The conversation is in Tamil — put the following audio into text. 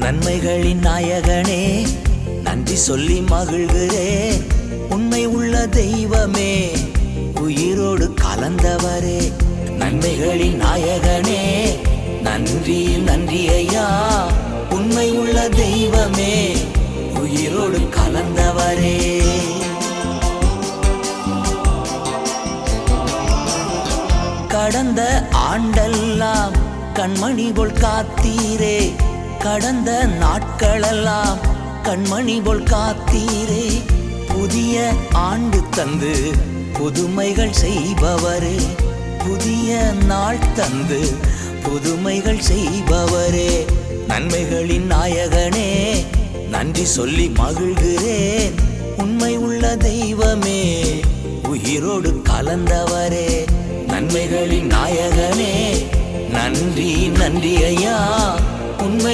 நன்மைகளின் நாயகனே நன்றி சொல்லி மகிழ்கிறேன். உண்மை உள்ள தெய்வமே உயிரோடு கலந்தவரே. நன்மைகளின் நாயகனே நன்றி நன்றி ஐயா. உண்மை உள்ள தெய்வமே உயிரோடு கலந்தவரே. கடந்த ஆண்டெல்லாம் கண்மணி போல் காத்தீரே. கடந்த நாட்களெல்லாம் கண்மணி போல் காத்தீரே. புதிய ஆண்டு தந்து புதுமைகள் செய்பவரே. புதிய நாள் தந்து புதுமைகள் செய்பவரே. நன்மைகளின் நாயகனே நன்றி சொல்லி மகிழ்கிறேன். உண்மை உள்ள தெய்வமே உயிரோடு கலந்தவரே. நன்மைகளின் நாயகனே நன்றி நன்றி ஐயா. உண்மை